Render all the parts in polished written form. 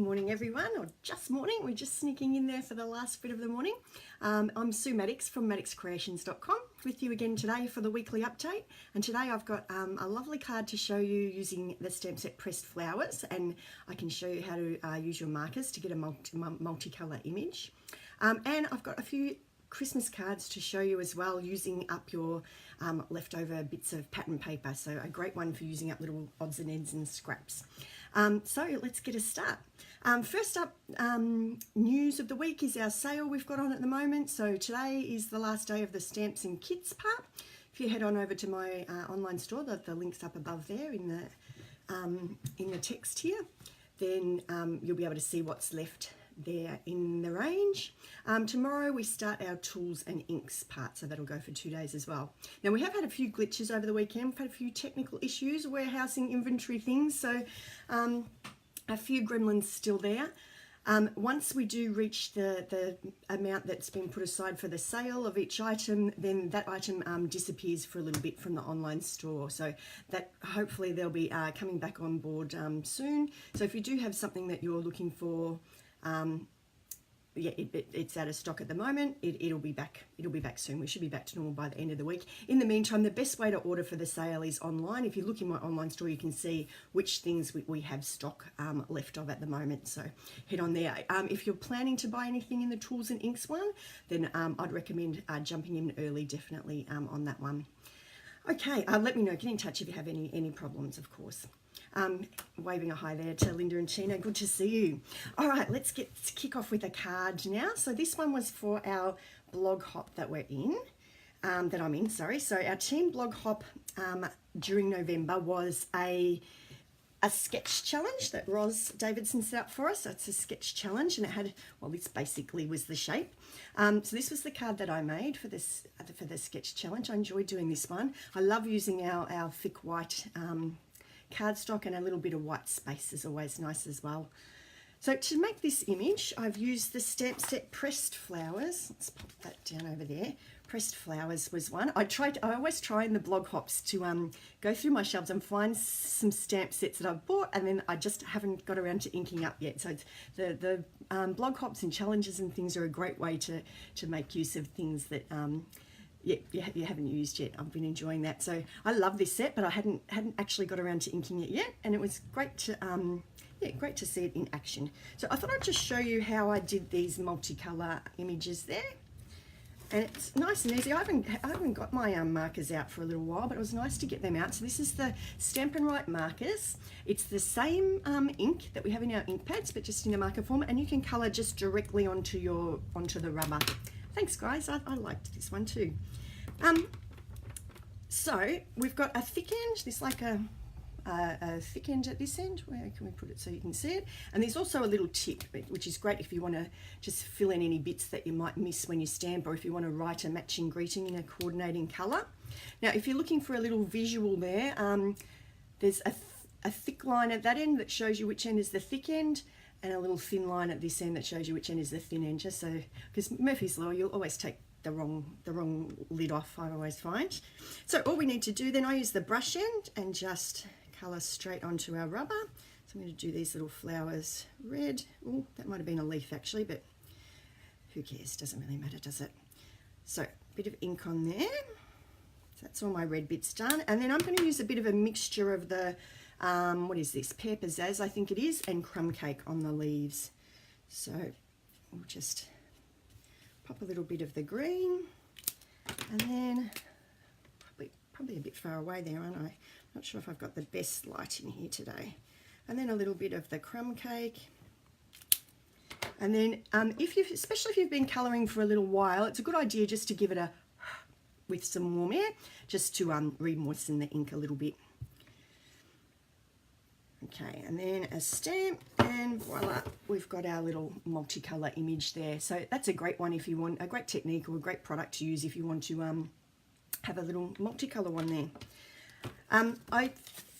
morning everyone, or just morning. We're just sneaking in there for the last bit of the morning. I'm Sue Maddox from maddoxcreations.com with you again today for the weekly update. And today I've got a lovely card to show you using the stamp set Pressed Flowers, and I can show you how to use your markers to get a multicolour image. And I've got a few Christmas cards to show you as well, using up your leftover bits of pattern paper. So a great one for using up little odds and ends and scraps. So let's get a start. First up, news of the week is our sale we've got on at the moment. So today is the last day of the stamps and kits part. If you head on over to my online store, the link's up above there in the text here, then you'll be able to see what's left there in the range. Tomorrow we start our tools and inks part, so that'll go for 2 days as well. Now we have had a few glitches over the weekend. We've had a few technical issues, warehousing inventory things, so a few gremlins still there. Once we do reach the amount that's been put aside for the sale of each item, then that item disappears for a little bit from the online store. So that hopefully they'll be coming back on board soon. So if you do have something that you're looking for, yeah, it's out of stock at the moment. It'll be back. It'll be back soon. We should be back to normal by the end of the week. In the meantime, the best way to order for the sale is online. If you look in my online store, you can see which things we have stock left of at the moment. So head on there. If you're planning to buy anything in the tools and inks one, then I'd recommend jumping in early, definitely on that one. Okay, let me know. Get in touch if you have any problems, of course. Waving a hi there to Linda and Tina. Good to see you. All right, let's kick off with a card now. So this one was for our blog hop that we're in, that I'm in, sorry. So our team blog hop during November was a sketch challenge that Roz Davidson set up for us. So it's a sketch challenge, and it had, well, this basically was the shape. So this was the card that I made for this for the sketch challenge. I enjoyed doing this one. I love using our thick white cardstock, and a little bit of white space is always nice as well. So to make this image, I've used the stamp set Pressed Flowers. Let's pop that down over there. Pressed Flowers was one. I always try in the blog hops to go through my shelves and find some stamp sets that I've bought, and then I just haven't got around to inking up yet. So it's the blog hops and challenges and things are a great way to make use of things that you haven't used yet. I've been enjoying that. So I love this set, but I hadn't actually got around to inking it yet, and it was great to great to see it in action. So I thought I'd just show you how I did these multicolour images there. And it's nice and easy. I haven't got my markers out for a little while, but it was nice to get them out. So this is the Stampin' Up markers. It's the same ink that we have in our ink pads, but just in a marker form, and you can colour just directly onto the rubber. Thanks guys, I liked this one too. So we've got a thick end, this like a thick end at this end. Where can we put it so you can see it? And there's also a little tip, which is great if you want to just fill in any bits that you might miss when you stamp, or if you want to write a matching greeting in a coordinating colour. Now if you're looking for a little visual there, there's a thick line at that end that shows you which end is the thick end, and a little thin line at this end that shows you which end is the thin end, just so, because Murphy's Law, you'll always take the wrong lid off, I always find. So all we need to do then, I use the brush end and just colour straight onto our rubber. So I'm going to do these little flowers red. Oh, that might have been a leaf actually, but who cares, doesn't really matter, does it? So a bit of ink on there. So that's all my red bits done, and then I'm going to use a bit of a mixture of the what is this, Pear Pizzazz I think it is, and Crumb Cake on the leaves. So we'll just pop a little bit of the green, and then probably a bit far away there, aren't I? Not sure if I've got the best light in here today. And then a little bit of the Crumb Cake. And then especially if you've been colouring for a little while, it's a good idea just to give it a with some warm air, just to re-moisten the ink a little bit. Okay, and then a stamp, and voila, we've got our little multicolour image there. So that's a great one if you want, a great technique or a great product to use if you want to have a little multicolour one there. I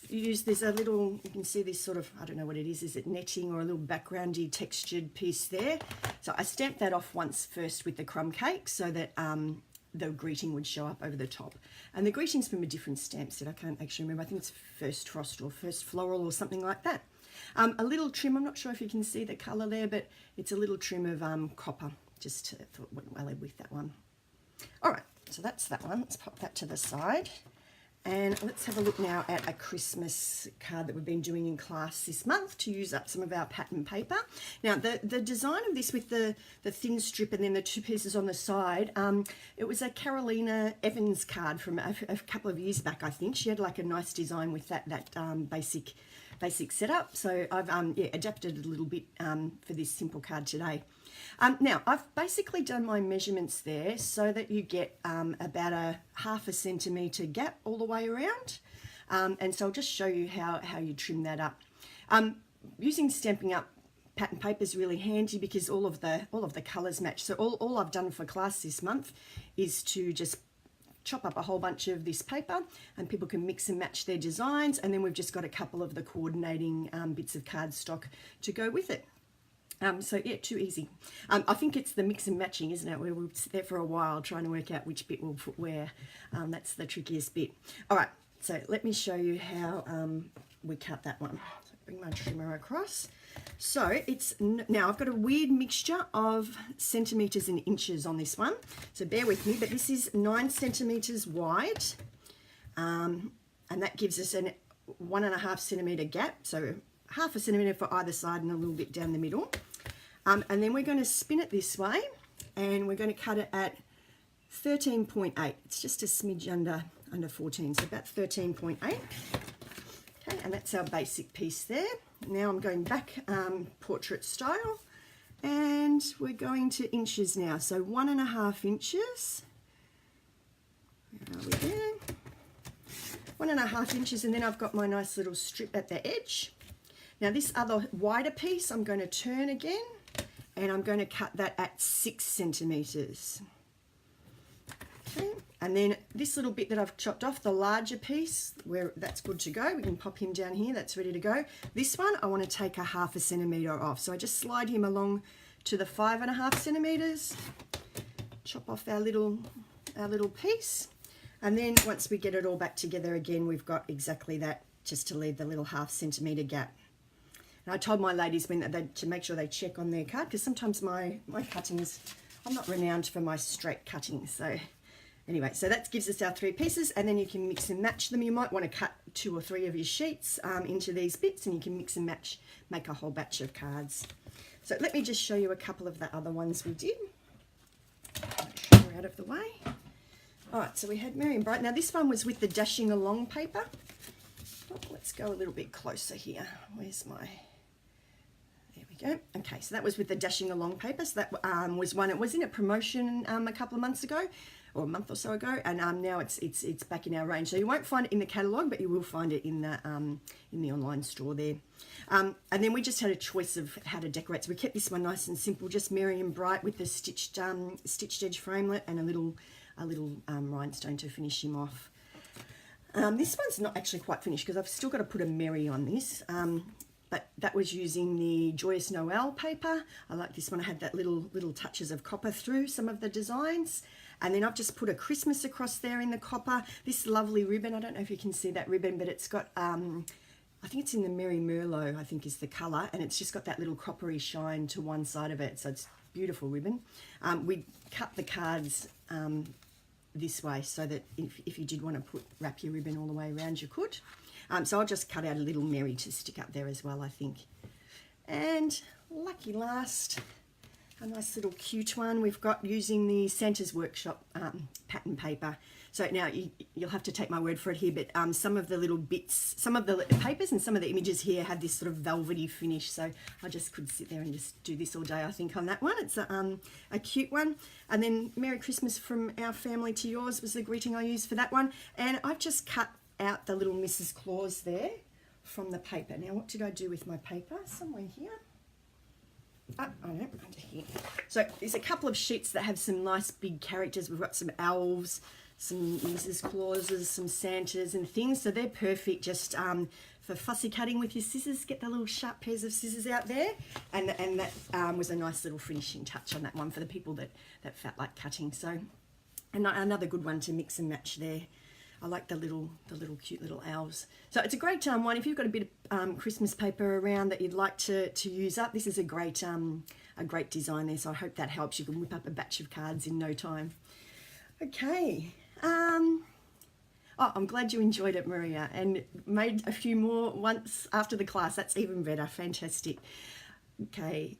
use, there's a little, you can see this sort of, I don't know what it is it netting or a little backgroundy textured piece there. So I stamped that off once first with the Crumb Cake so that the greeting would show up over the top. And the greeting's from a different stamp set. I can't actually remember. I think it's First Frost or First Floral or something like that. A little trim, I'm not sure if you can see the colour there, but it's a little trim of copper, just thought went well with that one. All right, so that's that one. Let's pop that to the side. And let's have a look now at a Christmas card that we've been doing in class this month to use up some of our pattern paper. Now, the design of this with the thin strip and then the 2 pieces on the side, it was a Carolina Evans card from a couple of years back, I think. She had like a nice design with that basic setup. So I've adapted it a little bit for this simple card today. Now, I've basically done my measurements there so that you get about a ½ centimetre gap all the way around. And so I'll just show you how you trim that up. Using Stampin' Up pattern paper is really handy because all of the colours match. So all I've done for class this month is to just chop up a whole bunch of this paper and people can mix and match their designs, and then we've just got a couple of the coordinating bits of cardstock to go with it. So yeah, too easy. I think it's the mix and matching, isn't it? We'll sit there for a while trying to work out which bit we'll put where. That's the trickiest bit. All right, so let me show you how we cut that one. So bring my trimmer across. So it's now I've got a weird mixture of centimetres and inches on this one. So bear with me, but this is 9 centimetres wide, and that gives us a 1½ centimetre gap. So ½ centimetre for either side and a little bit down the middle. And then we're going to spin it this way, and we're going to cut it at 13.8. It's just a smidge under 14, so about 13.8. Okay, and that's our basic piece there. Now I'm going back portrait style, and we're going to inches now. So 1½ inches. Where are we there? 1½ inches, and then I've got my nice little strip at the edge. Now this other wider piece I'm going to turn again, and I'm going to cut that at 6 centimetres. Okay, and then this little bit that I've chopped off, the larger piece, where that's good to go, we can pop him down here, that's ready to go. This one I want to take a ½ centimetre off, so I just slide him along to the 5½ centimetres, chop off our little piece, and then once we get it all back together again, we've got exactly that, just to leave the little ½ centimetre gap. And I told my ladies to make sure they check on their card, because sometimes my cuttings, I'm not renowned for my straight cutting. So anyway, so that gives us our 3 pieces, and then you can mix and match them. You might want to cut 2 or 3 of your sheets into these bits, and you can mix and match, make a whole batch of cards. So let me just show you a couple of the other ones we did. Make sure we're out of the way. All right, so we had Merry and Bright. Now this one was with the Dashing Along paper. Oh, let's go a little bit closer here. Where's my... There we go. Okay, so that was with the Dashing Along paper. So that was one. It was in a promotion a couple of months ago, or a month or so ago, and now it's back in our range. So you won't find it in the catalogue, but you will find it in the online store there. And then we just had a choice of how to decorate. So we kept this one nice and simple, just Merry and Bright with the stitched edge framelit and a little rhinestone to finish him off. This one's not actually quite finished because I've still got to put a Merry on this. But that was using the Joyous Noel paper. I like this one. I had that little touches of copper through some of the designs. And then I've just put a Christmas across there in the copper. This lovely ribbon, I don't know if you can see that ribbon, but it's got, I think it's in the Merry Merlot, I think is the colour. And it's just got that little coppery shine to one side of it. So it's beautiful ribbon. We cut the cards this way so that if you did want to wrap your ribbon all the way around, you could. So I'll just cut out a little Merry to stick up there as well, I think. And lucky last, a nice little cute one we've got using the Santa's Workshop pattern paper. So now you'll have to take my word for it here, but some of the little bits, some of the papers and some of the images here had this sort of velvety finish. So I just could sit there and just do this all day, I think, on that one. It's a cute one. And then Merry Christmas from our family to yours was the greeting I used for that one. And I've just cut out the little Mrs. Claus there from the paper. Now what did I do with my paper? Somewhere here. Oh, I don't know, under here. So there's a couple of sheets that have some nice big characters. We've got some elves, some Mrs. Clauses, some Santas and things. So they're perfect just for fussy cutting with your scissors. Get the little sharp pairs of scissors out there. And that was a nice little finishing touch on that one for the people that felt like cutting. So another good one to mix and match there. I like the little cute little owls. So it's a great one if you've got a bit of Christmas paper around that you'd like to use up. This is a great design there, so I hope that helps. You can whip up a batch of cards in no time. Okay. Oh, I'm glad you enjoyed it, Maria, and made a few more once after the class. That's even better. Fantastic. Okay.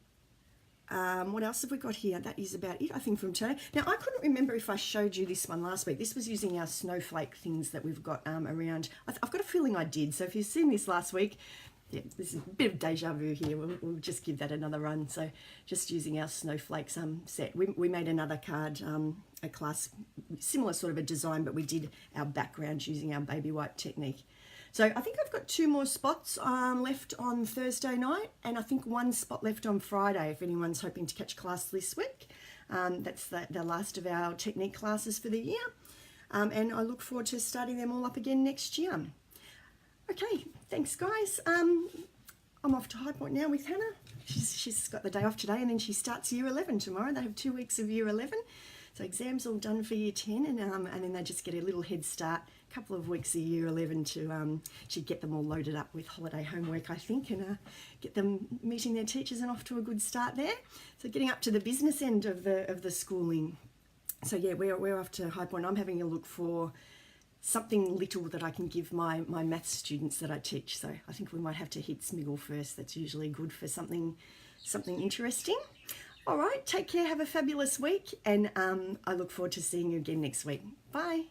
What else have we got here? That is about it, I think, from today. Now, I couldn't remember if I showed you this one last week. This was using our snowflake things that we've got around. I've got a feeling I did. So if you've seen this last week, yeah, this is a bit of deja vu here. We'll just give that another run. So just using our snowflakes set. We made another card, a class, similar sort of a design, but we did our background using our baby wipe technique. So I think I've got 2 more spots left on Thursday night, and I think 1 spot left on Friday if anyone's hoping to catch class this week. That's the last of our technique classes for the year, and I look forward to starting them all up again next year. Okay, thanks guys. I'm off to High Point now with Hannah. She's got the day off today, and then she starts Year 11 tomorrow. They have 2 weeks of Year 11. So exams all done for Year 10, and then they just get a little head start, a couple of weeks of Year 11 to get them all loaded up with holiday homework, I think, and get them meeting their teachers and off to a good start there. So getting up to the business end of the schooling. So yeah, we're off to High Point. I'm having a look for something little that I can give my maths students that I teach. So I think we might have to hit Smiggle first. That's usually good for something interesting. All right, take care, have a fabulous week, and I look forward to seeing you again next week. Bye.